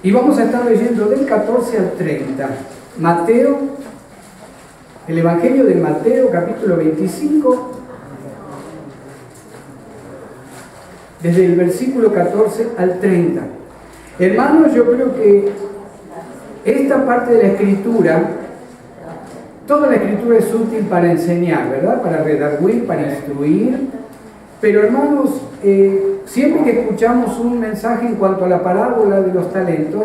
Y vamos a estar leyendo del 14 al 30. Mateo, el Evangelio de Mateo, capítulo 25, desde el versículo 14 al 30. Hermanos, yo creo que esta parte de la Escritura, toda la Escritura es útil para enseñar, ¿verdad? Para redarguir, para instruir. Pero hermanos, siempre que escuchamos un mensaje en cuanto a la parábola de los talentos,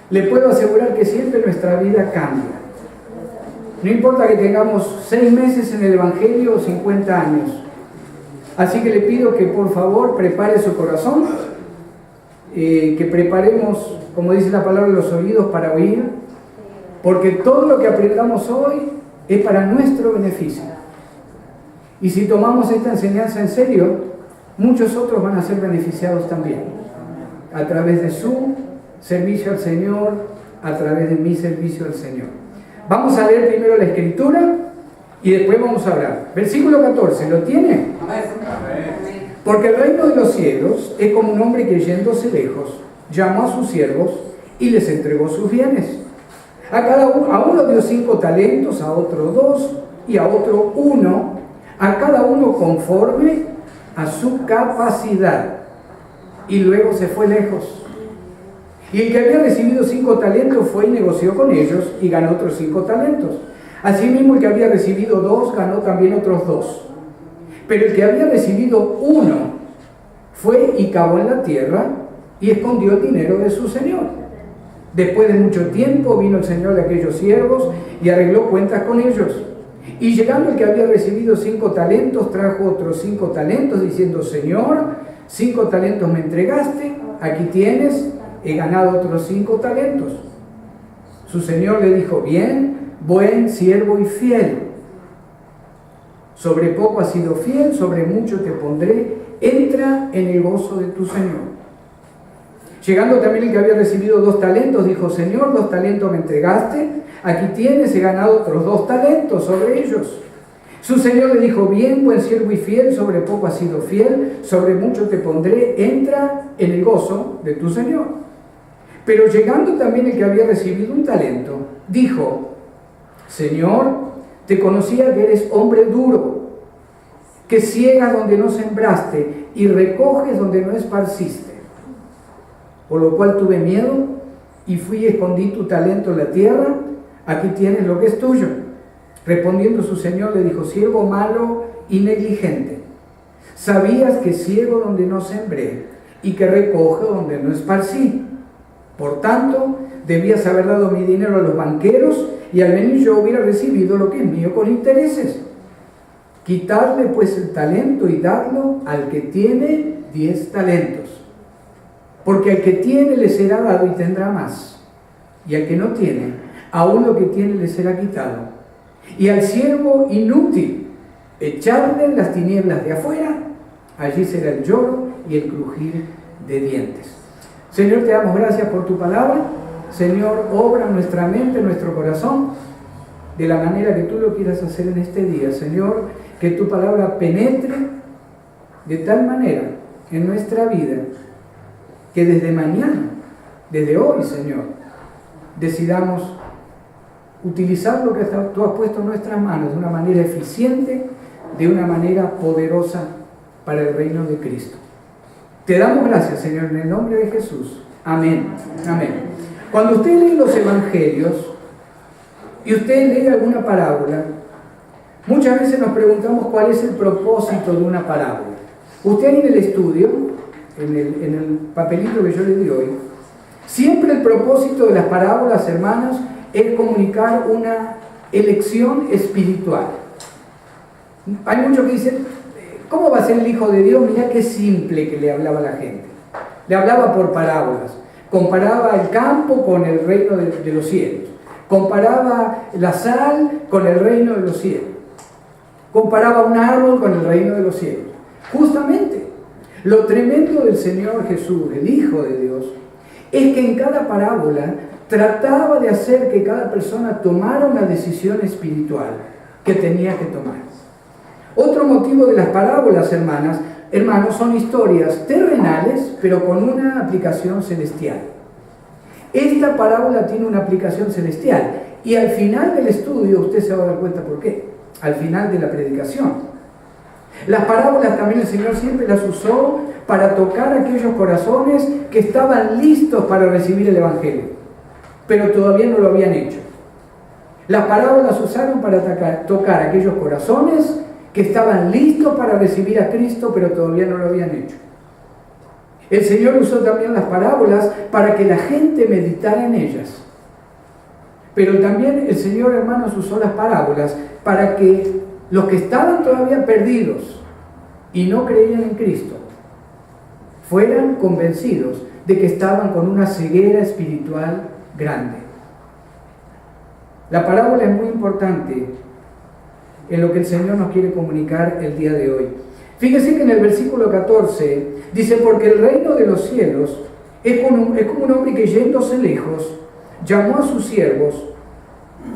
le puedo asegurar que siempre nuestra vida cambia. No importa que tengamos 6 meses en el Evangelio o 50 años. Así que le pido que por favor prepare su corazón, que preparemos, como dice la palabra, los oídos para oír, porque todo lo que aprendamos hoy es para nuestro beneficio. Y si tomamos esta enseñanza en serio, muchos otros van a ser beneficiados también, a través de su servicio al Señor, a través de mi servicio al Señor. Vamos a leer primero la Escritura y después vamos a hablar. Versículo 14, ¿lo tiene? Porque el reino de los cielos es como un hombre que yéndose lejos, llamó a sus siervos y les entregó sus bienes. A uno dio 5 talentos, a otro 2 y a otro 1, a cada uno conforme a su capacidad. Y luego se fue lejos. Y el que había recibido 5 talentos fue y negoció con ellos y ganó otros 5 talentos. Asimismo, el que había recibido 2 ganó también otros 2. Pero el que había recibido 1 fue y cavó en la tierra y escondió el dinero de su señor. Después de mucho tiempo vino el señor de aquellos siervos y arregló cuentas con ellos. Y llegando el que había recibido 5 talentos, trajo otros 5 talentos, diciendo: Señor, 5 talentos me entregaste, aquí tienes, he ganado otros 5 talentos. Su señor le dijo: bien, buen siervo y fiel. Sobre poco has sido fiel, sobre mucho te pondré, entra en el gozo de tu señor. Llegando también el que había recibido 2 talentos, dijo: Señor, 2 talentos me entregaste, aquí tienes, he ganado otros 2 talentos sobre ellos. Su señor le dijo: bien, buen siervo y fiel, sobre poco has sido fiel, sobre mucho te pondré, entra en el gozo de tu señor. Pero llegando también el que había recibido 1 talento, dijo: Señor, te conocía que eres hombre duro, que ciegas donde no sembraste y recoges donde no esparciste. Por lo cual tuve miedo y fui y escondí tu talento en la tierra, aquí tienes lo que es tuyo. Respondiendo su señor le dijo: siervo malo y negligente, sabías que ciego donde no sembré y que recojo donde no esparcí. Por tanto, debías haber dado mi dinero a los banqueros y al venir yo hubiera recibido lo que es mío con intereses. Quitadle pues el talento y dadlo al que tiene 10 talentos. Porque al que tiene le será dado y tendrá más, y al que no tiene, aún lo que tiene le será quitado. Y al siervo inútil, echadle en las tinieblas de afuera, allí será el lloro y el crujir de dientes. Señor, te damos gracias por tu palabra. Señor, obra en nuestra mente, en nuestro corazón, de la manera que tú lo quieras hacer en este día. Señor, que tu palabra penetre de tal manera en nuestra vida, que desde mañana, desde hoy, Señor, decidamos utilizar lo que tú has puesto en nuestras manos de una manera eficiente, de una manera poderosa para el reino de Cristo. Te damos gracias, Señor, en el nombre de Jesús. Amén. Amén. Cuando usted lee los evangelios y usted lee alguna parábola, muchas veces nos preguntamos cuál es el propósito de una parábola. Usted ahí en el estudio, en el papelito que yo le di hoy, siempre el propósito de las parábolas, hermanos, es comunicar una elección espiritual. Hay muchos que dicen: ¿cómo va a ser el Hijo de Dios? Mirá qué simple que le hablaba a la gente. Le hablaba por parábolas. Comparaba el campo con el reino de los cielos. Comparaba la sal con el reino de los cielos. Comparaba un árbol con el reino de los cielos. Justamente, lo tremendo del Señor Jesús, el Hijo de Dios, es que en cada parábola trataba de hacer que cada persona tomara una decisión espiritual que tenía que tomar. Otro motivo de las parábolas, hermanos, son historias terrenales, pero con una aplicación celestial. Esta parábola tiene una aplicación celestial y al final del estudio usted se va a dar cuenta por qué, al final de la predicación. Las parábolas también el Señor siempre las usó para tocar aquellos corazones que estaban listos para recibir el Evangelio, pero todavía no lo habían hecho. Las parábolas usaron para tocar aquellos corazones que estaban listos para recibir a Cristo, pero todavía no lo habían hecho. El Señor usó también las parábolas para que la gente meditara en ellas. Pero también el Señor, hermanos, usó las parábolas para que los que estaban todavía perdidos y no creían en Cristo fueran convencidos de que estaban con una ceguera espiritual grande. La parábola es muy importante en lo que el Señor nos quiere comunicar el día de hoy. Fíjese que en el versículo 14 dice: porque el reino de los cielos es como un hombre que, yéndose lejos, llamó a sus siervos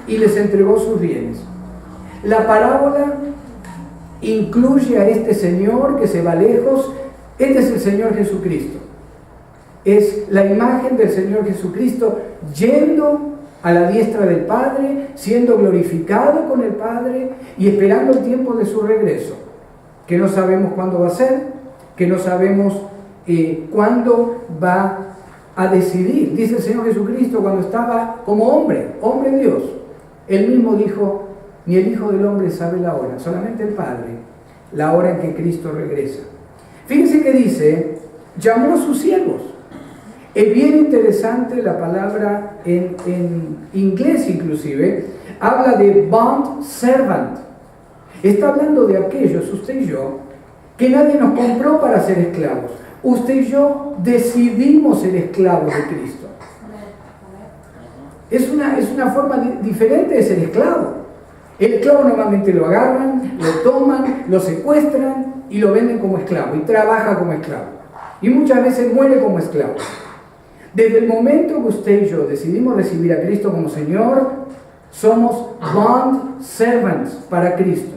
y les entregó sus bienes. La parábola incluye a este Señor que se va lejos. Este es el Señor Jesucristo. Es la imagen del Señor Jesucristo yendo a la diestra del Padre, siendo glorificado con el Padre y esperando el tiempo de su regreso, que no sabemos cuándo va a ser, que no sabemos cuándo va a decidir. Dice el Señor Jesucristo cuando estaba como hombre Dios, Él mismo dijo: ni el Hijo del Hombre sabe la hora, solamente el Padre, la hora en que Cristo regresa. Fíjense que dice: llamó a sus siervos. Es bien interesante la palabra en inglés, inclusive habla de bond servant. Está hablando de aquellos, usted y yo, que nadie nos compró para ser esclavos. Usted y yo decidimos ser esclavos de Cristo. Es una forma diferente de ser esclavo. El esclavo normalmente lo agarran, lo toman, lo secuestran y lo venden como esclavo y trabaja como esclavo. Y muchas veces muere como esclavo. Desde el momento que usted y yo decidimos recibir a Cristo como Señor, somos bond servants para Cristo.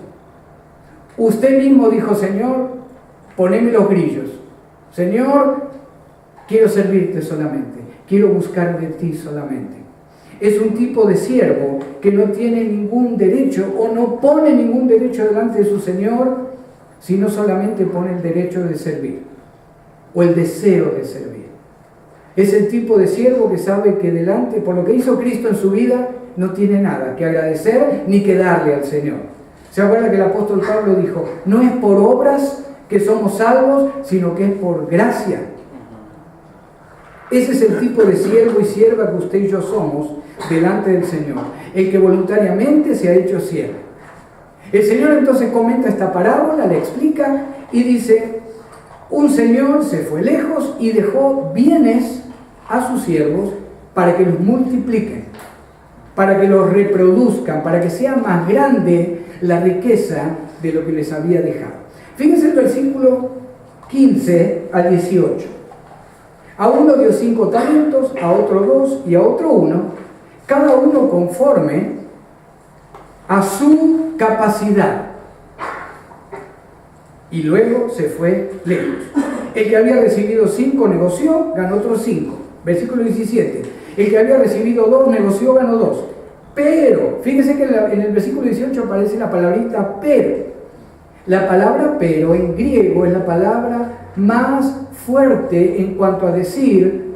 Usted mismo dijo: Señor, poneme los grillos. Señor, quiero servirte solamente, quiero buscar de ti solamente. Es un tipo de siervo que no tiene ningún derecho o no pone ningún derecho delante de su Señor, sino solamente pone el derecho de servir o el deseo de servir. Es el tipo de siervo que sabe que delante, por lo que hizo Cristo en su vida, no tiene nada que agradecer ni que darle al Señor. ¿Se acuerda que el apóstol Pablo dijo: no es por obras que somos salvos, sino que es por gracia? Ese es el tipo de siervo y sierva que usted y yo somos delante del Señor, el que voluntariamente se ha hecho siervo. El Señor entonces comenta esta parábola, la explica y dice: un señor se fue lejos y dejó bienes a sus siervos para que los multipliquen, para que los reproduzcan, para que sea más grande la riqueza de lo que les había dejado. Fíjense el versículo 15 al 18. A uno dio 5 talentos, a otro 2 y a otro 1, cada uno conforme a su capacidad. Y luego se fue lejos. El que había recibido 5 negoció, ganó otros 5. Versículo 17. El que había recibido 2 negoció, ganó 2. Pero, fíjese que en el versículo 18 aparece la palabrita pero. La palabra pero en griego es la palabra más fuerte en cuanto a decir: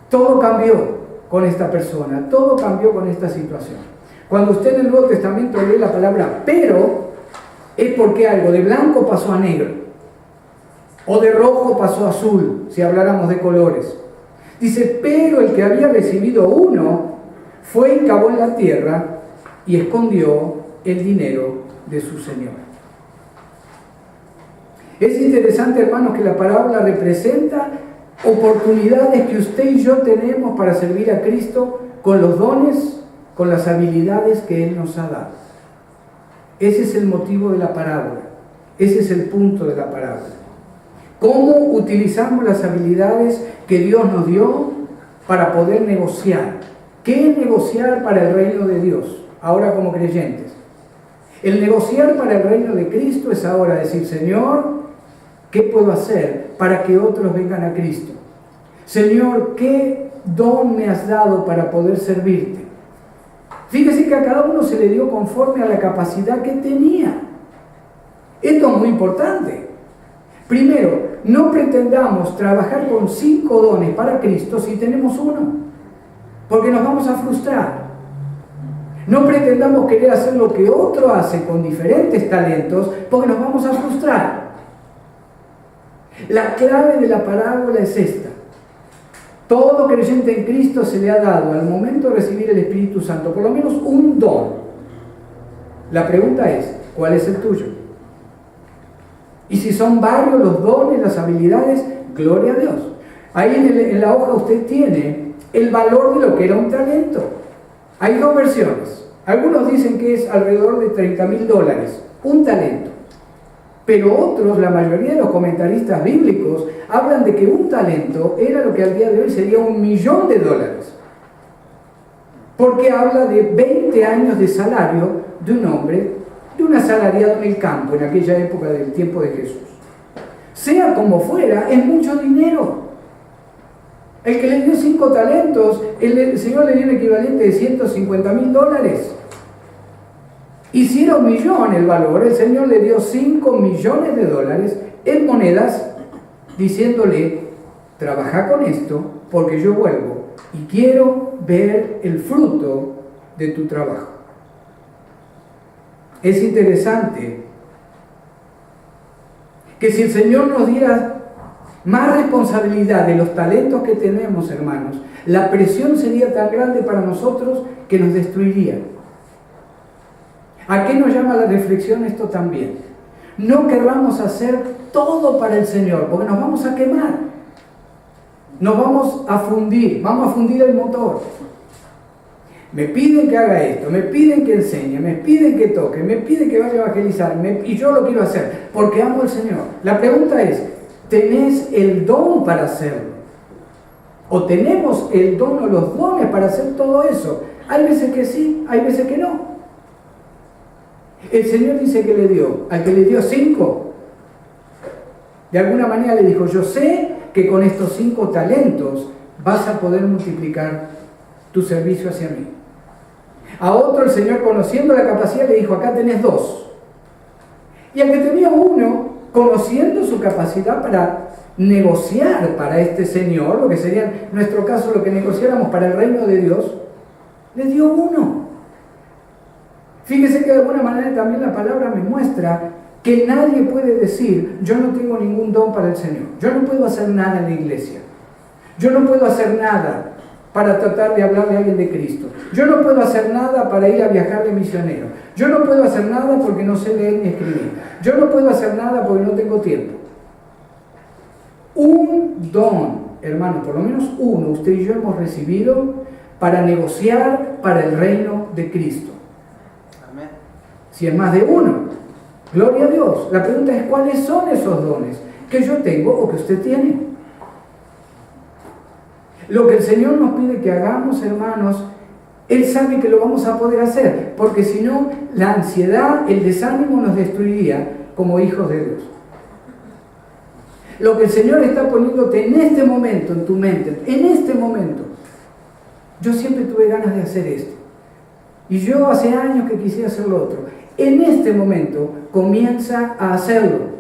todo cambió con esta persona, todo cambió con esta situación. Cuando usted en el Nuevo Testamento lee la palabra pero, es porque algo de blanco pasó a negro, o de rojo pasó a azul, si habláramos de colores. Dice: pero el que había recibido 1 fue y cavó en la tierra y escondió el dinero de su señor. Es interesante, hermanos, que la parábola representa oportunidades que usted y yo tenemos para servir a Cristo con los dones, con las habilidades que Él nos ha dado. Ese es el motivo de la parábola, ese es el punto de la parábola. ¿Cómo utilizamos las habilidades que Dios nos dio para poder negociar? ¿Qué es negociar para el reino de Dios, ahora como creyentes? El negociar para el reino de Cristo es ahora decir: Señor, ¿qué puedo hacer para que otros vengan a Cristo? Señor, ¿qué don me has dado para poder servirte? Fíjese que a cada uno se le dio conforme a la capacidad que tenía. Esto es muy importante. Primero, no pretendamos trabajar con 5 dones para Cristo si tenemos uno, porque nos vamos a frustrar. No pretendamos querer hacer lo que otro hace con diferentes talentos, porque nos vamos a frustrar. La clave de la parábola es esta. Todo creyente en Cristo se le ha dado al momento de recibir el Espíritu Santo, por lo menos un don. La pregunta es, ¿cuál es el tuyo? Y si son varios los dones, las habilidades, gloria a Dios. Ahí en la hoja usted tiene el valor de lo que era un talento. Hay 2 versiones. Algunos dicen que es alrededor de $30,000, un talento. Pero otros, la mayoría de los comentaristas bíblicos, hablan de que un talento era lo que al día de hoy sería $1.000.000. Porque habla de 20 años de salario de un hombre, de un asalariado en el campo, en aquella época del tiempo de Jesús. Sea como fuera, es mucho dinero. El que le dio 5 talentos, el Señor le dio el equivalente de $150,000. Y si era $1.000.000 el valor, el Señor le dio $5.000.000 en monedas, diciéndole, trabaja con esto, porque yo vuelvo y quiero ver el fruto de tu trabajo. Es interesante que si el Señor nos diera más responsabilidad de los talentos que tenemos, hermanos, la presión sería tan grande para nosotros que nos destruiría. ¿A qué nos llama la reflexión esto también? No querramos hacer todo para el Señor, porque nos vamos a quemar. Nos vamos a fundir el motor. Me piden que haga esto, me piden que enseñe, me piden que toque, me piden que vaya a evangelizar, y yo lo quiero hacer, porque amo al Señor. La pregunta es, ¿tenés el don para hacerlo? ¿O tenemos el don o los dones para hacer todo eso? Hay veces que sí, hay veces que no. El Señor dice que le dio, al que le dio 5, de alguna manera le dijo, yo sé que con estos 5 talentos vas a poder multiplicar tu servicio hacia mí. A otro el Señor, conociendo la capacidad, le dijo, acá tenés 2. Y al que tenía 1, conociendo su capacidad para negociar para este Señor, lo que sería en nuestro caso lo que negociáramos para el reino de Dios, le dio 1. Fíjese que de alguna manera también la palabra me muestra que nadie puede decir, yo no tengo ningún don para el Señor, yo no puedo hacer nada en la iglesia, yo no puedo hacer nada para tratar de hablarle a alguien de Cristo, yo no puedo hacer nada para ir a viajar de misionero, yo no puedo hacer nada porque no sé leer ni escribir, yo no puedo hacer nada porque no tengo tiempo. Un don, hermano, por lo menos uno, usted y yo hemos recibido para negociar para el reino de Cristo. Amén. Si es más de uno, gloria a Dios. La pregunta es, ¿cuáles son esos dones que yo tengo o que usted tiene? Lo que el Señor nos pide que hagamos, hermanos, Él sabe que lo vamos a poder hacer, porque si no, la ansiedad, el desánimo nos destruiría como hijos de Dios. Lo que el Señor está poniéndote en este momento, en tu mente, en este momento. Yo siempre tuve ganas de hacer esto. Y yo hace años que quisiera hacer lo otro. En este momento comienza a hacerlo.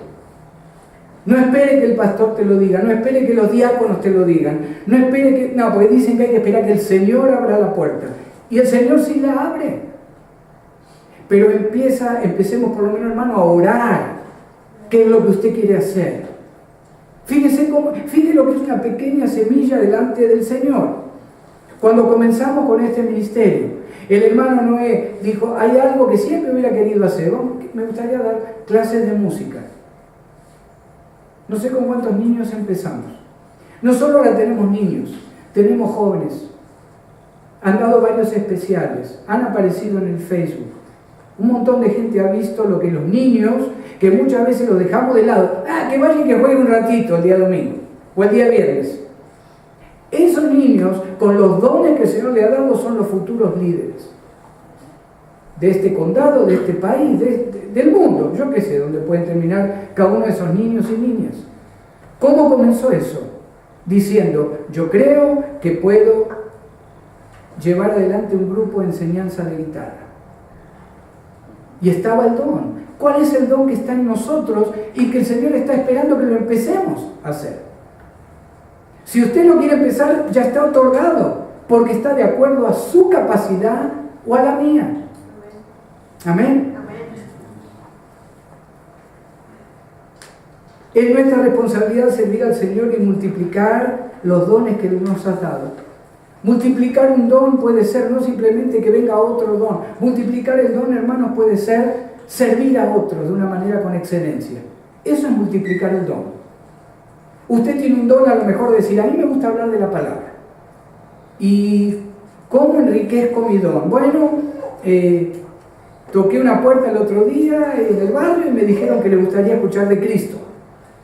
No espere que el pastor te lo diga, no espere que los diáconos te lo digan, no espere que... No, porque dicen que hay que esperar que el Señor abra la puerta. Y el Señor sí la abre. Pero empecemos por lo menos, hermano, a orar. ¿Qué es lo que usted quiere hacer? Fíjese lo que es una pequeña semilla delante del Señor. Cuando comenzamos con este ministerio, el hermano Noé dijo, hay algo que siempre hubiera querido hacer. Me gustaría dar clases de música. No sé con cuántos niños empezamos. No solo ahora tenemos niños, tenemos jóvenes. Han dado varios especiales, han aparecido en el Facebook. Un montón de gente ha visto lo que los niños, que muchas veces los dejamos de lado, que vayan y que jueguen un ratito el día domingo o el día viernes. Esos niños, con los dones que el Señor le ha dado, son los futuros líderes de este condado, de este país, del mundo. Yo qué sé dónde pueden terminar cada uno de esos niños y niñas. ¿Cómo comenzó eso? diciendo, yo creo que puedo llevar adelante un grupo de enseñanza de guitarra. Y estaba el don. ¿Cuál es el don que está en nosotros y que el Señor está esperando que lo empecemos a hacer? Si usted lo quiere empezar, ya está otorgado, porque está de acuerdo a su capacidad o a la mía. Amén. Es nuestra responsabilidad servir al Señor y multiplicar los dones que Él nos ha dado. Multiplicar un don puede ser no simplemente que venga otro don. Multiplicar el don, hermanos, puede ser servir a otros de una manera con excelencia. Eso es multiplicar el don. Usted tiene un don, a lo mejor decir, a mí me gusta hablar de la palabra. ¿Y cómo enriquezco mi don? Bueno, toqué una puerta el otro día en el barrio y me dijeron que le gustaría escuchar de Cristo.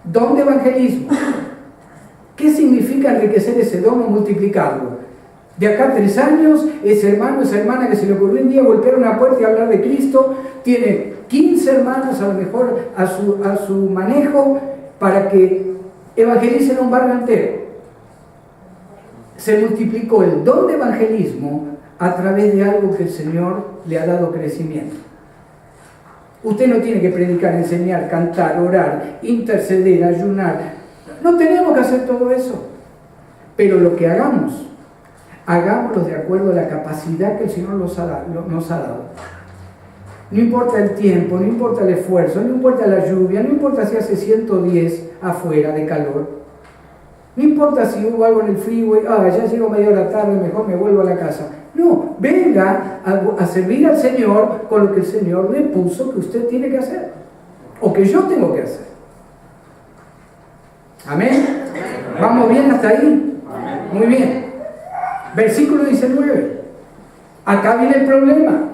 Don de evangelismo. ¿Qué significa enriquecer ese don o multiplicarlo? De acá a 3 años, ese hermano, esa hermana que se le ocurrió un día golpear una puerta y hablar de Cristo, tiene 15 hermanos a lo mejor a su manejo para que evangelicen a un barrio entero. Se multiplicó el don de evangelismo a través de algo que el Señor le ha dado crecimiento. Usted no tiene que predicar, enseñar, cantar, orar, interceder, ayunar. No tenemos que hacer todo eso. Pero lo que hagamos, hagámoslo de acuerdo a la capacidad que el Señor nos ha dado. No importa el tiempo, no importa el esfuerzo, no importa la lluvia, no importa si hace 110 afuera de calor. No importa si hubo algo en el freeway, ya llego media hora tarde, mejor me vuelvo a la casa. No, venga a servir al Señor con lo que el Señor le puso que usted tiene que hacer. O que yo tengo que hacer. Amén. ¿Vamos bien hasta ahí? Muy bien. Versículo 19. Acá viene el problema.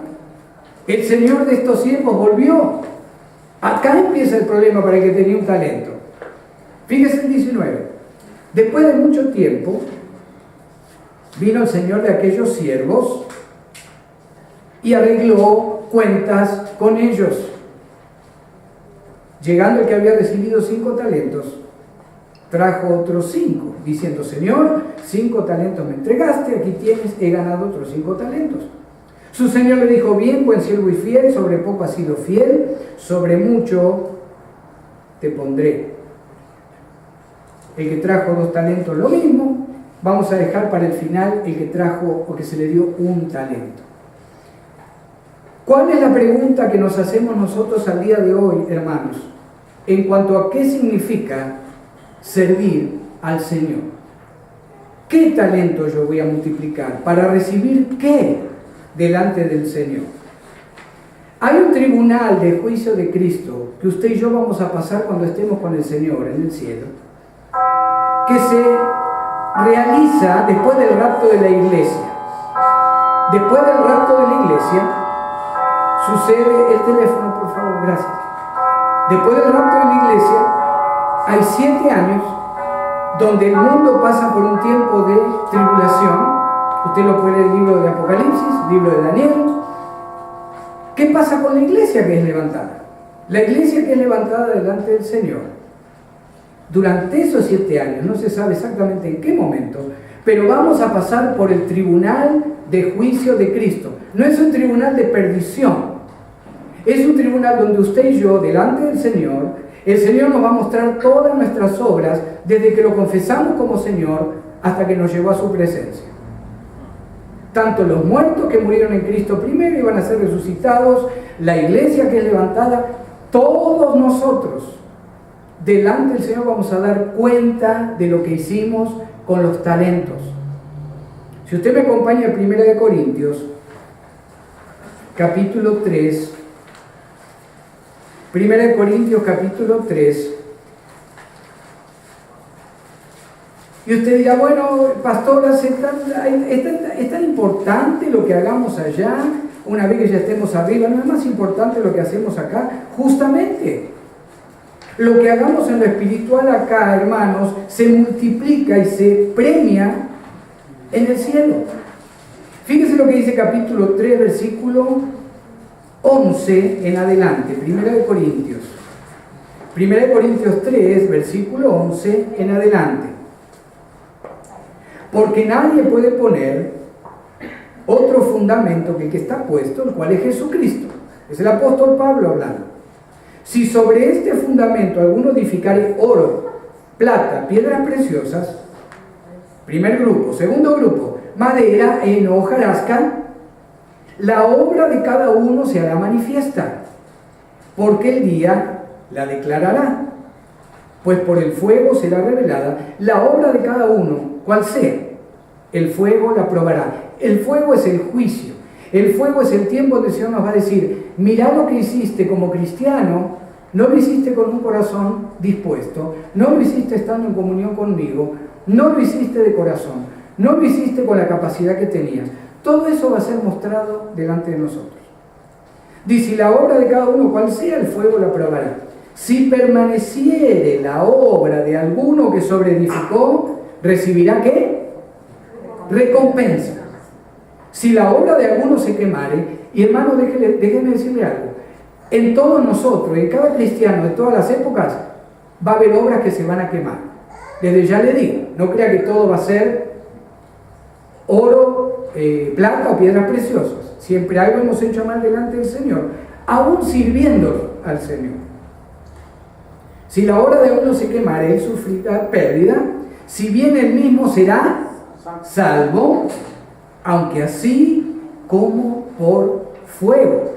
El Señor de estos tiempos volvió. Acá empieza el problema para el que tenía un talento. Fíjese el 19. Después de mucho tiempo, vino el Señor de aquellos siervos y arregló cuentas con ellos. Llegando el que había recibido 5 talentos, trajo otros 5, diciendo, Señor, 5 talentos me entregaste, aquí tienes, he ganado otros 5 talentos. Su Señor le dijo, bien, buen siervo y fiel, sobre poco has sido fiel, sobre mucho te pondré. El que trajo 2 talentos, lo mismo. Vamos a dejar para el final el que trajo o que se le dio 1 talento. ¿Cuál es la pregunta que nos hacemos nosotros al día de hoy, hermanos? En cuanto a qué significa servir al Señor. ¿Qué talento yo voy a multiplicar? ¿Para recibir qué delante del Señor? Hay un tribunal de juicio de Cristo que usted y yo vamos a pasar cuando estemos con el Señor en el cielo, que se realiza después del rapto de la iglesia. Después del rapto de la iglesia sucede el teléfono, por favor, gracias. Después del rapto de la iglesia hay 7 años donde el mundo pasa por un tiempo de tribulación. Usted lo puede leer en el libro de Apocalipsis, libro de Daniel. ¿Qué pasa con la iglesia que es levantada? La iglesia que es levantada delante del Señor. Durante esos 7 años, no se sabe exactamente en qué momento, pero vamos a pasar por el tribunal de juicio de Cristo. No es un tribunal de perdición, es un tribunal donde usted y yo, delante del Señor, el Señor nos va a mostrar todas nuestras obras, desde que lo confesamos como Señor, hasta que nos llevó a su presencia. Tanto los muertos que murieron en Cristo primero y van a ser resucitados, la iglesia que es levantada, todos nosotros, delante del Señor vamos a dar cuenta de lo que hicimos con los talentos. Si usted me acompaña en 1 Corintios, capítulo 3, 1 Corintios capítulo 3, y usted dirá, bueno, pastora, ¿es tan importante lo que hagamos allá? Una vez que ya estemos arriba, ¿no es más importante lo que hacemos acá? Justamente, lo que hagamos en lo espiritual acá, hermanos, se multiplica y se premia en el cielo. Fíjese lo que dice capítulo 3, versículo 11 en adelante, 1 Corintios. 1 Corintios 3, versículo 11 en adelante. Porque nadie puede poner otro fundamento que el que está puesto, el cual es Jesucristo. Es el apóstol Pablo hablando. Si sobre este fundamento alguno edificare oro, plata, piedras preciosas, primer grupo. Segundo grupo, madera, heno, hojarasca, la obra de cada uno se hará manifiesta, porque el día la declarará, pues por el fuego será revelada la obra de cada uno, cual sea. El fuego la probará. El fuego es el juicio. El fuego es el tiempo donde el Señor nos va a decir, mirá lo que hiciste como cristiano, no lo hiciste con un corazón dispuesto, no lo hiciste estando en comunión conmigo, no lo hiciste de corazón, no lo hiciste con la capacidad que tenías. Todo eso va a ser mostrado delante de nosotros. Dice, la obra de cada uno, cual sea, el fuego la probará. Si permaneciere la obra de alguno que sobreedificó, ¿recibirá qué? Recompensa. Si la obra de alguno se quemare, y hermano, déjeme decirle algo, en todos nosotros, en cada cristiano de todas las épocas, va a haber obras que se van a quemar. Desde ya le digo, no crea que todo va a ser oro, plata o piedras preciosas. Siempre algo hemos hecho mal delante del Señor, aún sirviéndolo al Señor. Si la obra de uno se quemare, él sufrirá pérdida, si bien él mismo será salvo, aunque así como por fuego.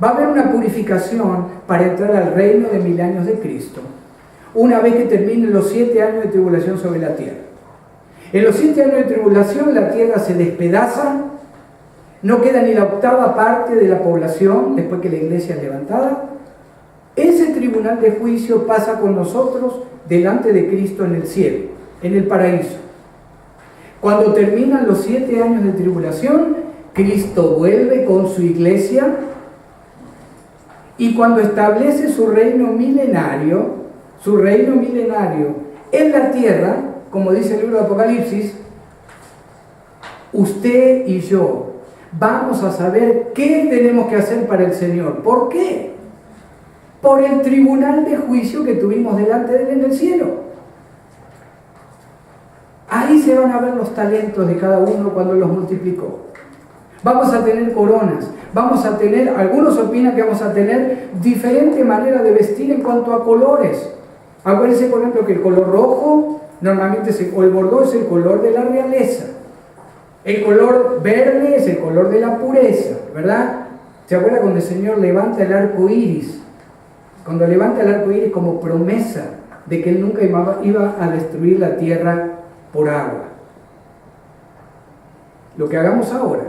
Va a haber una purificación para entrar al reino de 1000 años de Cristo, una vez que terminen los 7 años de tribulación sobre la tierra. En los 7 años de tribulación la tierra se despedaza, no queda ni la 8ª parte de la población después que la iglesia es levantada. Ese tribunal de juicio pasa con nosotros delante de Cristo en el cielo, en el paraíso. Cuando terminan los 7 años de tribulación, Cristo vuelve con su iglesia, y cuando establece su reino milenario en la tierra, como dice el libro de Apocalipsis, usted y yo vamos a saber qué tenemos que hacer para el Señor. ¿Por qué? Por el tribunal de juicio que tuvimos delante de Él en el cielo. Ahí se van a ver los talentos de cada uno cuando los multiplicó. Vamos a tener coronas, vamos a tener, algunos opinan que vamos a tener diferente manera de vestir en cuanto a colores. Acuérdense, por ejemplo, que el color rojo normalmente o el bordó es el color de la realeza. El color verde es el color de la pureza, ¿verdad? ¿Se acuerda cuando el Señor levanta el arco iris? Cuando levanta el arco iris como promesa de que Él nunca iba a destruir la tierra por agua. Lo que hagamos ahora,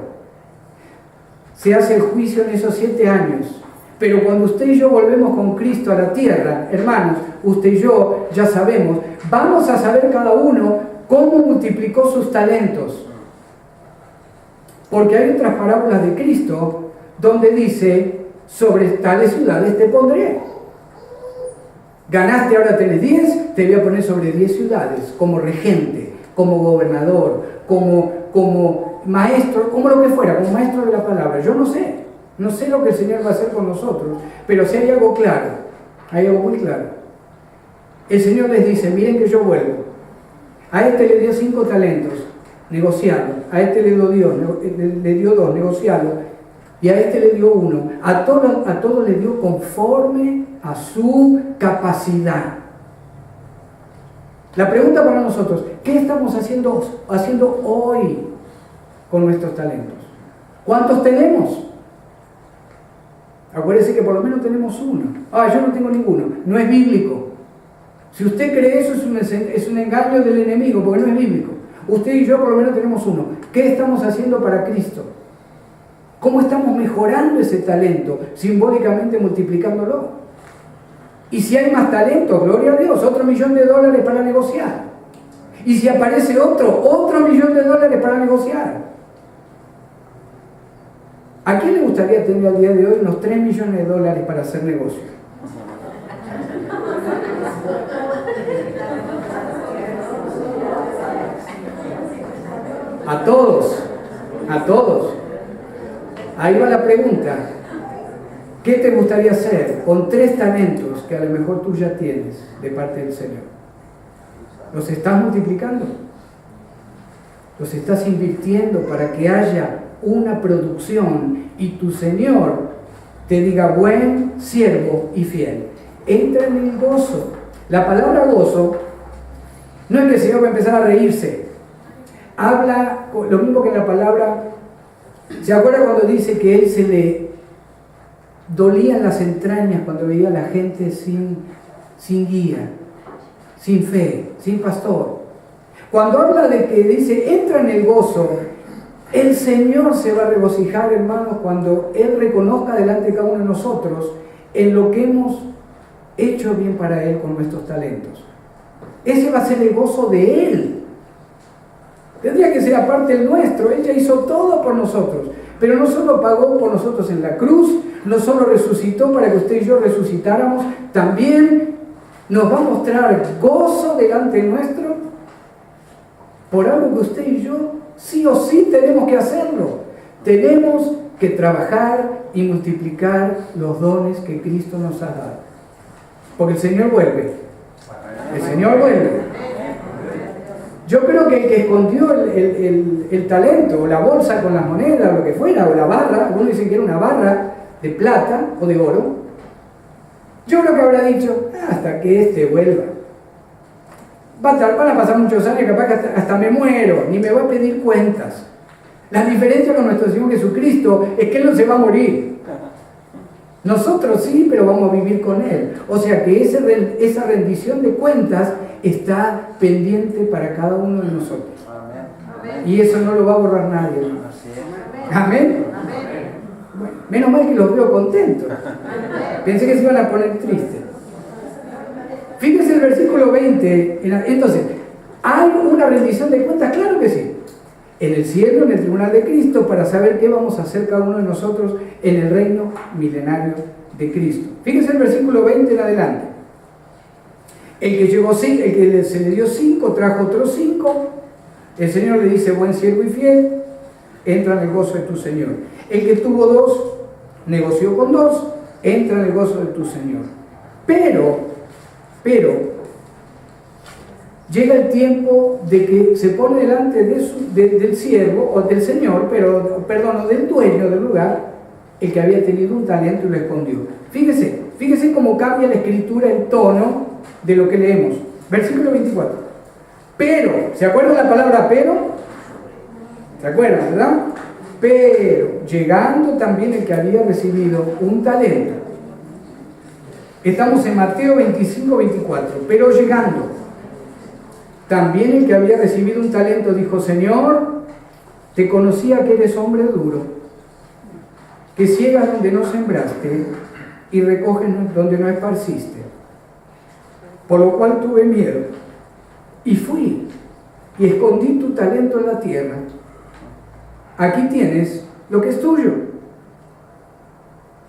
se hace el juicio en esos 7 años. Pero cuando usted y yo volvemos con Cristo a la tierra, hermanos, usted y yo ya sabemos, vamos a saber cada uno cómo multiplicó sus talentos. Porque hay otras parábolas de Cristo donde dice, sobre tales ciudades te pondré. Ganaste, ahora tenés 10, te voy a poner sobre 10 ciudades, como regente, como gobernador, como maestro, como lo que fuera, como maestro de la palabra. Yo no sé lo que el Señor va a hacer con nosotros, pero si hay algo claro, hay algo muy claro. El Señor les dice, miren que yo vuelvo. A este le dio 5 talentos, negociado. A este le dio 2, negociado. Y a este le dio 1. A todos le dio conforme a su capacidad. La pregunta para nosotros, ¿qué estamos haciendo hoy con nuestros talentos? ¿Cuántos tenemos? Acuérdense que por lo menos tenemos 1. Yo no tengo ninguno. No es bíblico. Si usted cree eso, es un engaño del enemigo, porque no es bíblico. Usted y yo por lo menos tenemos 1. ¿Qué estamos haciendo para Cristo? ¿Cómo estamos mejorando ese talento? Simbólicamente multiplicándolo. Y si hay más talento, gloria a Dios, otro $1.000.000 para negociar. Y si aparece otro $1.000.000 para negociar. ¿A quién le gustaría tener al día de hoy unos $3 millones para hacer negocio? A todos. Ahí va la pregunta. ¿Qué te gustaría hacer con 3 talentos que a lo mejor tú ya tienes de parte del Señor? ¿Los estás multiplicando? los estás invirtiendo para que haya una producción y tu Señor te diga: buen siervo y fiel. Entra en el gozo. La palabra gozo no es que el Señor va a empezar a reírse. Habla lo mismo que en la palabra. ¿Se acuerda cuando dice que Él se le dolían las entrañas cuando veía a la gente sin guía, sin fe, sin pastor? Cuando habla de que dice: entra en el gozo, el Señor se va a regocijar, hermanos, cuando Él reconozca delante de cada uno de nosotros en lo que hemos hecho bien para Él con nuestros talentos. Ese va a ser el gozo de Él. Tendría que ser aparte el nuestro. Él ya hizo todo por nosotros, pero no solo pagó por nosotros en la cruz, no solo resucitó para que usted y yo resucitáramos, también nos va a mostrar gozo delante nuestro por algo que usted y yo sí o sí tenemos que hacerlo. Tenemos que trabajar y multiplicar los dones que Cristo nos ha dado, porque el Señor vuelve. El Señor vuelve. Yo creo que el que escondió el talento, o la bolsa con las monedas, o lo que fuera, o la barra, algunos dicen que era una barra de plata o de oro, yo creo que habrá dicho: hasta que este vuelva. Van a pasar muchos años, capaz que hasta me muero, ni me va a pedir cuentas. La diferencia con nuestro Señor Jesucristo es que Él no se va a morir. Nosotros sí, pero vamos a vivir con Él. O sea que esa rendición de cuentas está pendiente para cada uno de nosotros. Amén. Y eso no lo va a borrar nadie. Amén. Bueno, menos mal que los veo contentos. Pensé que se iban a poner tristes. Fíjense el versículo 20. Entonces, ¿hay una rendición de cuentas? Claro que sí. En el cielo, en el tribunal de Cristo, para saber qué vamos a hacer cada uno de nosotros en el reino milenario de Cristo. Fíjense el versículo 20 en adelante. El que se le dio 5 trajo otros 5. El Señor le dice: buen siervo y fiel, entra en el gozo de tu Señor. El que tuvo 2 negoció con 2, entra en el gozo de tu Señor. Pero llega el tiempo de que se pone delante del siervo, o del Señor, o del dueño del lugar, el que había tenido un talento y lo escondió. Fíjese cómo cambia la escritura el tono de lo que leemos. Versículo 24. Pero, ¿se acuerdan la palabra pero? ¿Se acuerdan, verdad? Pero, llegando también el que había recibido un talento. Estamos en Mateo 25, 24. Pero llegando también el que había recibido un talento dijo: Señor, te conocía que eres hombre duro, que ciegas donde no sembraste y recoges donde no esparciste. Por lo cual tuve miedo y fui y escondí tu talento en la tierra. Aquí tienes lo que es tuyo.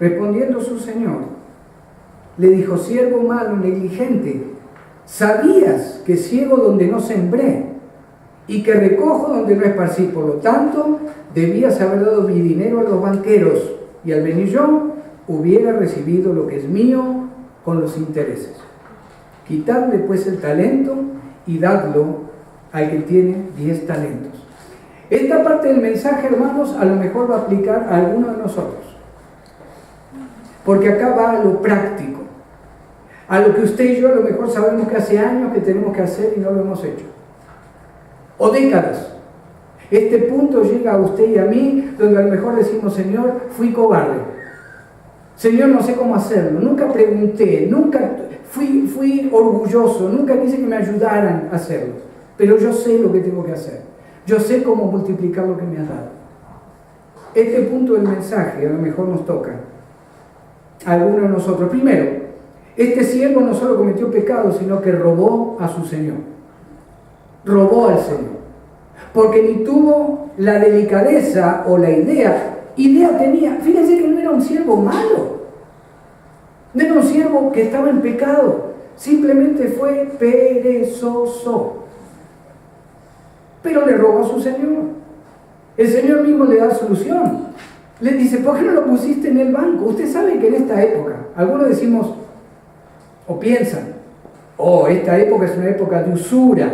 Respondiendo su señor, le dijo: siervo malo, negligente, sabías que ciego donde no sembré y que recojo donde no esparcí. Por lo tanto, debías haber dado mi dinero a los banqueros, y al venir yo hubiera recibido lo que es mío con los intereses. Quitadle pues el talento y dadlo al que tiene 10 talentos. Esta parte del mensaje, hermanos, a lo mejor va a aplicar a alguno de nosotros, porque acá va a lo práctico, a lo que usted y yo a lo mejor sabemos que hace años que tenemos que hacer y no lo hemos hecho, o décadas. Este punto llega a usted y a mí, donde a lo mejor decimos: Señor, fui cobarde, Señor, no sé cómo hacerlo, nunca pregunté, nunca fui orgulloso, nunca quise que me ayudaran a hacerlo, pero yo sé lo que tengo que hacer, yo sé cómo multiplicar lo que me has dado. Este punto del mensaje a lo mejor nos toca a alguno de nosotros. Primero, este siervo no solo cometió pecado, sino que robó a su Señor. Robó al Señor. Porque ni tuvo la delicadeza o la idea tenía. Fíjense que no era un siervo malo. No era un siervo que estaba en pecado. Simplemente fue perezoso. Pero le robó a su Señor. El Señor mismo le da solución. Le dice: ¿por qué no lo pusiste en el banco? Usted sabe que en esta época, algunos decimos o piensan: esta época es una época de usura.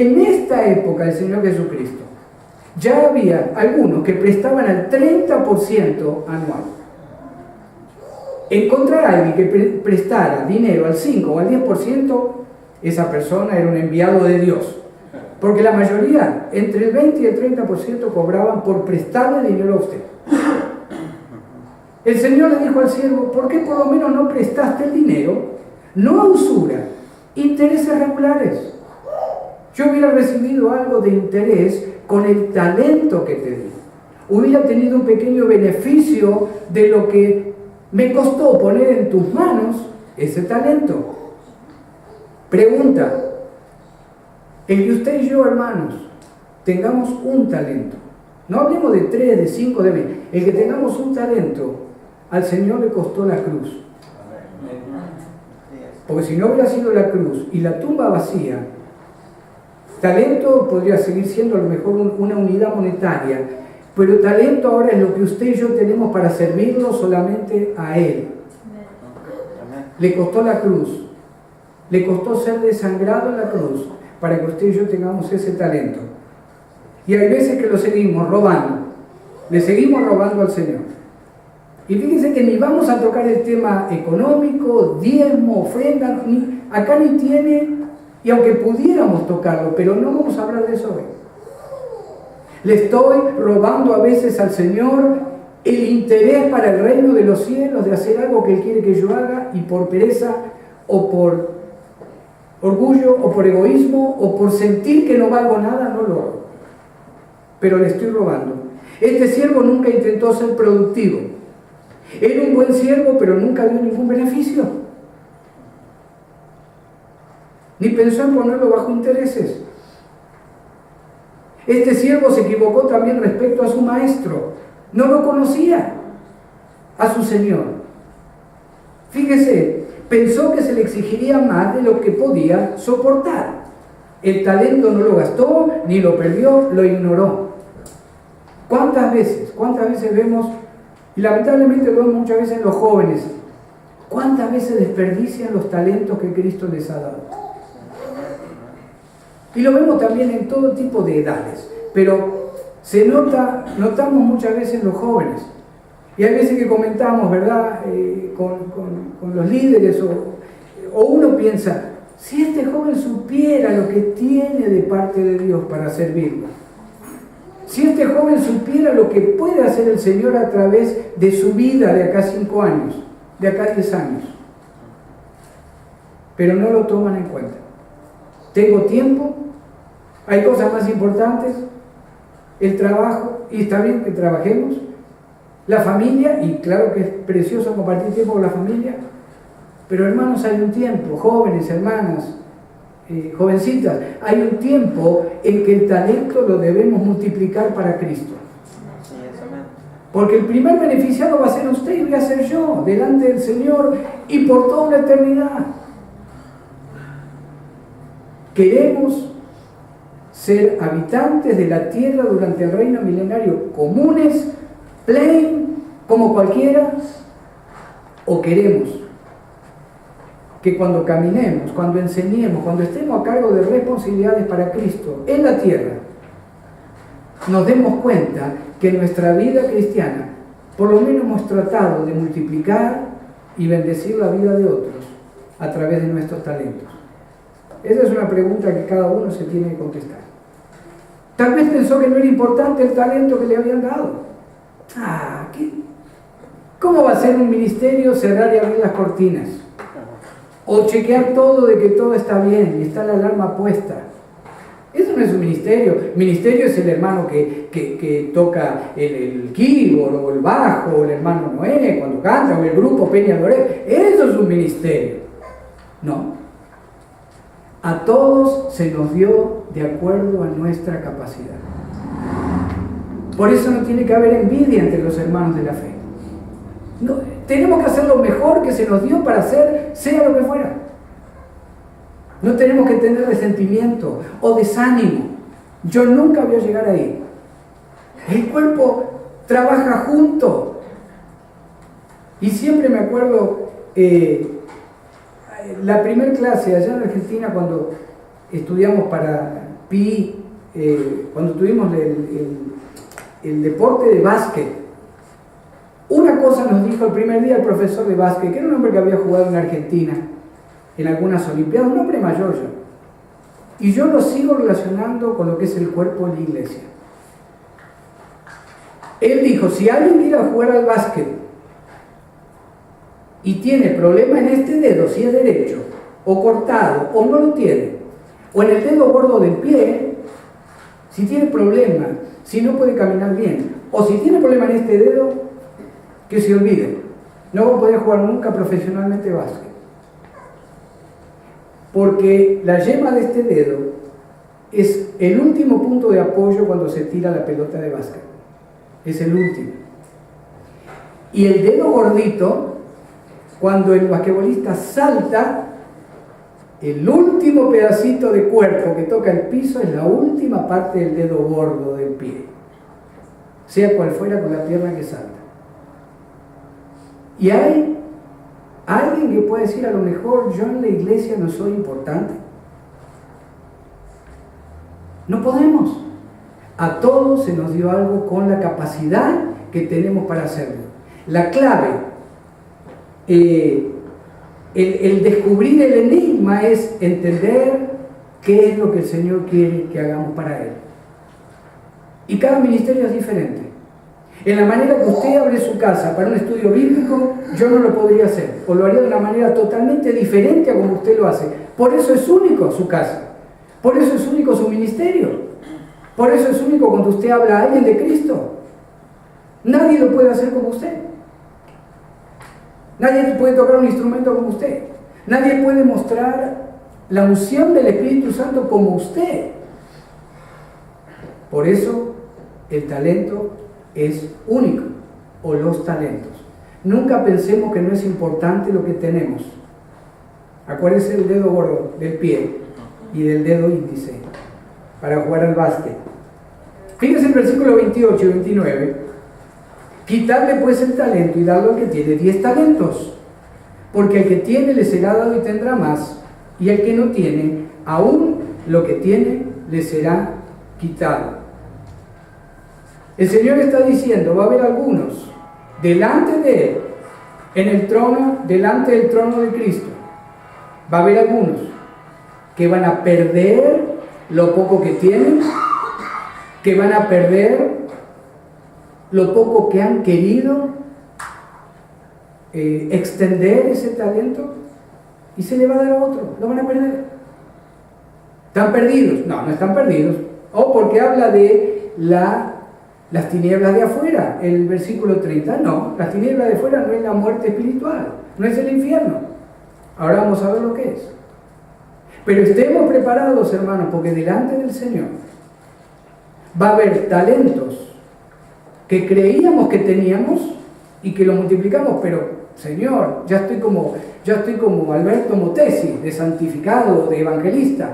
en esta época del Señor Jesucristo, ya había algunos que prestaban al 30% anual. Encontrar a alguien que prestara dinero al 5 o al 10%, esa persona era un enviado de Dios. Porque la mayoría, entre el 20 y el 30%, cobraban por prestarle dinero a usted. El Señor le dijo al siervo: ¿por qué por lo menos no prestaste el dinero? No a usura, intereses regulares. Yo hubiera recibido algo de interés con el talento que te di. Hubiera tenido un pequeño beneficio de lo que me costó poner en tus manos ese talento. Pregunta: el que usted y yo, hermanos, tengamos un talento, no hablemos de 3, de 5, de 20, el que tengamos un talento, al Señor le costó la cruz. Porque si no hubiera sido la cruz y la tumba vacía, talento podría seguir siendo a lo mejor una unidad monetaria, pero talento ahora es lo que usted y yo tenemos para servirlo solamente a Él. Le costó la cruz, le costó ser desangrado en la cruz para que usted y yo tengamos ese talento. Y hay veces que lo seguimos robando, le seguimos robando al Señor. Y fíjense que ni vamos a tocar el tema económico, diezmo, ofrenda, acá ni tiene, y aunque pudiéramos tocarlo, pero no vamos a hablar de eso hoy. Le estoy robando a veces al Señor el interés para el reino de los cielos, de hacer algo que Él quiere que yo haga, y por pereza o por orgullo o por egoísmo o por sentir que no valgo nada, no lo hago. Pero le estoy robando. Este siervo nunca intentó ser productivo. Era un buen siervo, pero nunca dio ningún beneficio. Ni pensó en ponerlo bajo intereses. Este siervo se equivocó también respecto a su maestro. No lo conocía, a su señor. Fíjese, pensó que se le exigiría más de lo que podía soportar. El talento no lo gastó, ni lo perdió, lo ignoró. ¿Cuántas veces vemos, y lamentablemente lo vemos muchas veces en los jóvenes, cuántas veces desperdician los talentos que Cristo les ha dado? Y lo vemos también en todo tipo de edades, pero notamos muchas veces en los jóvenes. Y hay veces que comentamos, ¿verdad?, con los líderes, o uno piensa, si este joven supiera lo que tiene de parte de Dios para servirlo, si este joven supiera lo que puede hacer el Señor a través de su vida de acá 5 años, de acá 10 años. Pero no lo toman en cuenta. Tengo tiempo, hay cosas más importantes, el trabajo, y está bien que trabajemos, la familia, y claro que es precioso compartir tiempo con la familia, pero hermanos, hay un tiempo, jóvenes, hermanas, jovencitas, hay un tiempo en que el talento lo debemos multiplicar para Cristo. Porque el primer beneficiado va a ser usted y voy a ser yo, delante del Señor y por toda la eternidad. Queremos ser habitantes de la tierra durante el reino milenario, comunes, plain, como cualquiera, o queremos que cuando caminemos, cuando enseñemos, cuando estemos a cargo de responsabilidades para Cristo en la tierra, nos demos cuenta que en nuestra vida cristiana, por lo menos hemos tratado de multiplicar y bendecir la vida de otros a través de nuestros talentos. Esa es una pregunta que cada uno se tiene que contestar. Tal vez pensó que no era importante el talento que le habían dado. ¿Cómo va a ser un ministerio cerrar y abrir las cortinas? O chequear todo de que todo está bien y está la alarma puesta. Eso no es un ministerio. Ministerio es el hermano que toca el keyboard o el bajo, o el hermano Noé cuando canta, o el grupo Peña Loré. Eso es un ministerio. No. A todos se nos dio de acuerdo a nuestra capacidad. Por eso no tiene que haber envidia entre los hermanos de la fe. No, tenemos que hacer lo mejor que se nos dio para hacer, sea lo que fuera. No tenemos que tener resentimiento o desánimo. Yo nunca voy a llegar ahí. El cuerpo trabaja junto. Y siempre me acuerdo la primera clase allá en Argentina, cuando estudiamos para vi cuando tuvimos el deporte de básquet. Una cosa nos dijo el primer día el profesor de básquet, que era un hombre que había jugado en Argentina en algunas olimpiadas, un hombre mayor ya. Y yo lo sigo relacionando con lo que es el cuerpo de la iglesia. Él dijo, si alguien quiere jugar al básquet y tiene problema en este dedo, si es derecho, o cortado, o no lo tiene, o en el dedo gordo del pie, si tiene problema, si no puede caminar bien, o si tiene problema en este dedo, que se olvide, no va a poder jugar nunca profesionalmente básquet. Porque la yema de este dedo es el último punto de apoyo cuando se tira la pelota de básquet. Es el último. Y el dedo gordito, cuando el basquetbolista salta, el último pedacito de cuerpo que toca el piso es la última parte del dedo gordo del pie, sea cual fuera con la pierna que salta. Y hay alguien que puede decir, a lo mejor yo en la iglesia no soy importante. No podemos. A todos se nos dio algo con la capacidad que tenemos para hacerlo. La clave, el descubrir el enigma es entender qué es lo que el Señor quiere que hagamos para Él. Y cada ministerio es diferente. En la manera que usted abre su casa para un estudio bíblico, yo no lo podría hacer, o lo haría de una manera totalmente diferente a como usted lo hace. Por eso es único su casa, por eso es único su ministerio, por eso es único cuando usted habla a alguien de Cristo. Nadie lo puede hacer como usted. Nadie puede tocar un instrumento como usted. Nadie puede mostrar la unción del Espíritu Santo como usted. Por eso el talento es único, o los talentos. Nunca pensemos que no es importante lo que tenemos. Acuérdense del dedo gordo del pie y del dedo índice para jugar al básquet. Fíjense el versículo 28 y 29. Quitadle pues el talento y dadle al que tiene 10 talentos, porque al que tiene le será dado y tendrá más, y al que no tiene, aún lo que tiene le será quitado. El Señor está diciendo, va a haber algunos delante de Él, en el trono, delante del trono de Cristo, va a haber algunos que van a perder lo poco que tienen, que van a perder lo poco que han querido extender ese talento, y se le va a dar a otro, lo van a perder. ¿Están perdidos? No, no están perdidos. O porque habla de las tinieblas de afuera, el versículo 30. No, las tinieblas de afuera no es la muerte espiritual, no es el infierno. Ahora vamos a ver lo que es. Pero estemos preparados, hermanos, porque delante del Señor va a haber talentos que creíamos que teníamos y que lo multiplicamos, pero Señor, ya estoy como Alberto Motesi, de santificado, de evangelista.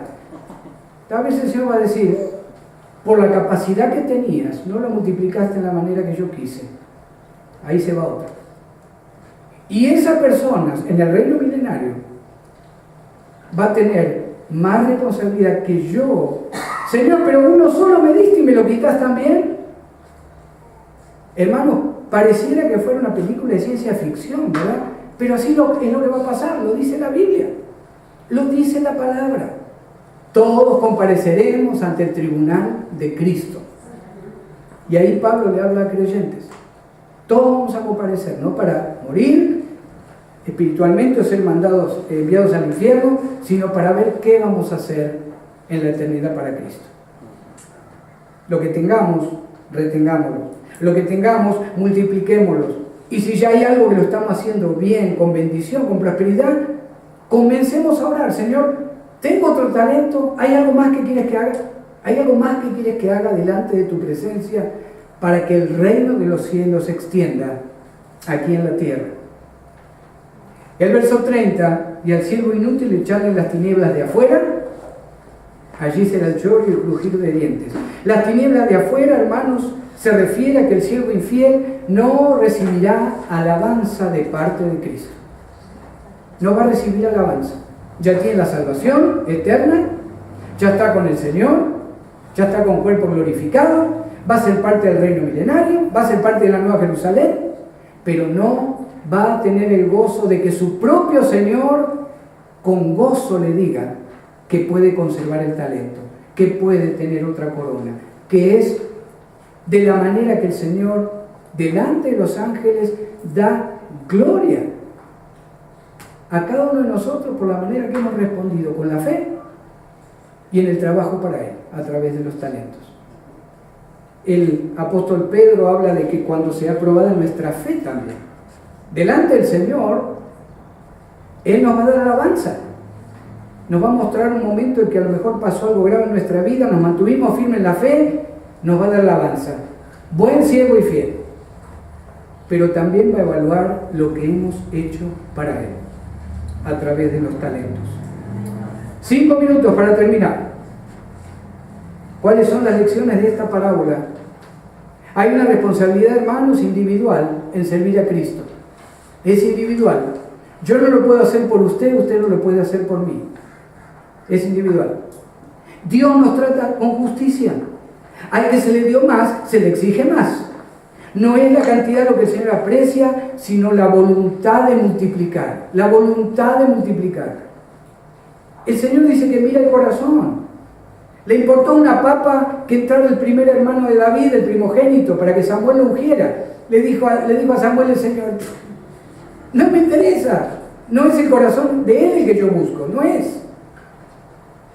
Tal vez el Señor va a decir, por la capacidad que tenías, no lo multiplicaste en la manera que yo quise. Ahí se va otra. Y esa persona en el reino milenario va a tener más responsabilidad que yo. Señor, pero uno solo me diste y me lo quitas también. Hermano, pareciera que fuera una película de ciencia ficción, ¿verdad? Pero así es lo que va a pasar, lo dice la Biblia, lo dice la palabra. Todos compareceremos ante el tribunal de Cristo. Y ahí Pablo le habla a creyentes. Todos vamos a comparecer, no para morir espiritualmente o ser enviados al infierno, sino para ver qué vamos a hacer en la eternidad para Cristo. Lo que tengamos, retengámoslo. Lo que tengamos, multipliquémoslo. Y si ya hay algo que lo estamos haciendo bien, con bendición, con prosperidad, comencemos a orar. Señor, tengo otro talento, ¿hay algo más que quieres que haga? ¿Hay algo más que quieres que haga delante de tu presencia para que el reino de los cielos se extienda aquí en la tierra? El verso 30, y al siervo inútil echarle las tinieblas de afuera, allí será el lloro y el crujir de dientes. Las tinieblas de afuera, hermanos, se refiere a que el siervo infiel no recibirá alabanza de parte de Cristo. No va a recibir alabanza. Ya tiene la salvación eterna, ya está con el Señor, ya está con cuerpo glorificado, va a ser parte del reino milenario, va a ser parte de la Nueva Jerusalén, pero no va a tener el gozo de que su propio Señor con gozo le diga que puede conservar el talento, que puede tener otra corona, que es de la manera que el Señor delante de los ángeles da gloria a cada uno de nosotros por la manera que hemos respondido con la fe y en el trabajo para Él, a través de los talentos. El apóstol Pedro habla de que cuando sea probada nuestra fe también, delante del Señor, Él nos va a dar alabanza. Nos va a mostrar un momento en que a lo mejor pasó algo grave en nuestra vida, nos mantuvimos firmes en la fe, nos va a dar alabanza. Buen siervo y fiel. Pero también va a evaluar lo que hemos hecho para Él, a través de los talentos. 5 minutos para terminar. ¿Cuáles son las lecciones de esta parábola? Hay una responsabilidad, hermanos, individual en servir a Cristo. Es individual. Yo no lo puedo hacer por usted, usted no lo puede hacer por mí. Es individual. Dios nos trata con justicia. Al que se le dio más, se le exige más. No es la cantidad lo que el Señor aprecia, sino la voluntad de multiplicar. La voluntad de multiplicar. El Señor dice que mira el corazón. Le importó una papa que entrara el primer hermano de David, el primogénito, para que Samuel lo ungiera. Le dijo a Samuel el Señor, no me interesa. No es el corazón de él el que yo busco, no es.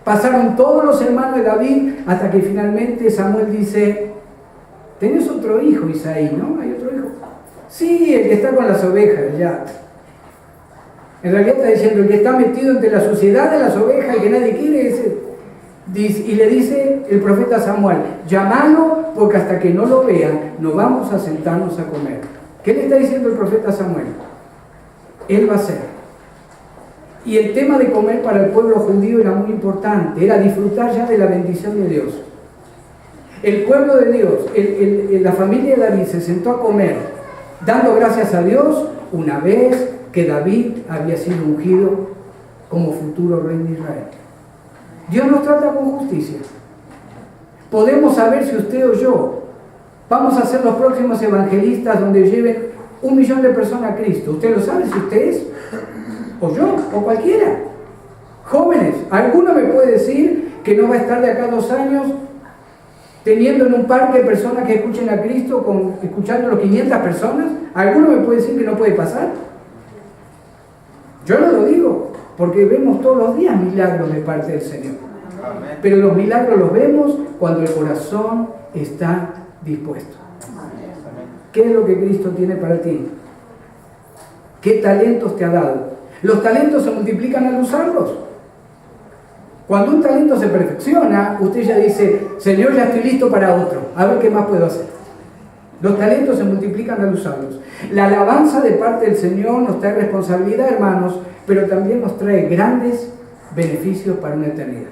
Pasaron todos los hermanos de David hasta que finalmente Samuel dice, ¿tenés otro hijo, Isaí? ¿No? ¿Hay otro hijo? Sí, el que está con las ovejas, ya. En realidad está diciendo, el que está metido entre la suciedad de las ovejas y que nadie quiere, ese. Y le dice el profeta Samuel, llámalo porque hasta que no lo vea, no vamos a sentarnos a comer. ¿Qué le está diciendo el profeta Samuel? Él va a ser. Y el tema de comer para el pueblo judío era muy importante, era disfrutar ya de la bendición de Dios. El pueblo de Dios, la familia de David se sentó a comer, dando gracias a Dios una vez que David había sido ungido como futuro rey de Israel. Dios nos trata con justicia. Podemos saber si usted o yo vamos a ser los próximos evangelistas donde lleven 1 millón de personas a Cristo. ¿Usted lo sabe si usted es? O yo, o cualquiera. Jóvenes, ¿alguno me puede decir que no va a estar de acá a 2 años teniendo en un parque personas que escuchen a Cristo, escuchándolo 500 personas? ¿Alguno me puede decir que no puede pasar? Yo no lo digo, porque vemos todos los días milagros de parte del Señor. Amén. Pero los milagros los vemos cuando el corazón está dispuesto. ¿Qué es lo que Cristo tiene para ti? ¿Qué talentos te ha dado? Los talentos se multiplican al usarlos. Cuando un talento se perfecciona, usted ya dice, Señor, ya estoy listo para otro. A ver qué más puedo hacer. Los talentos se multiplican al usarlos. La alabanza de parte del Señor nos trae responsabilidad, hermanos, pero también nos trae grandes beneficios para una eternidad.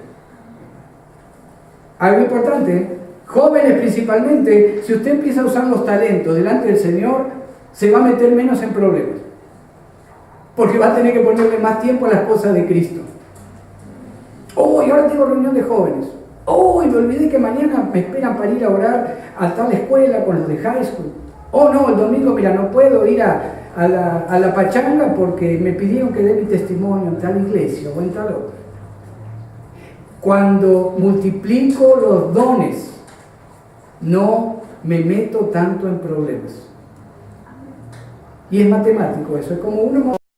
Algo importante, jóvenes principalmente, si usted empieza a usar los talentos delante del Señor, se va a meter menos en problemas. Porque va a tener que ponerle más tiempo a las cosas de Cristo. Oh, y ahora tengo reunión de jóvenes. Oh, y me olvidé que mañana me esperan para ir a orar a tal escuela con los de high school. Oh, no, el domingo, mira, no puedo ir a la pachanga porque me pidieron que dé mi testimonio en tal iglesia o en tal otra. Cuando multiplico los dones, no me meto tanto en problemas. Y es matemático eso, es como uno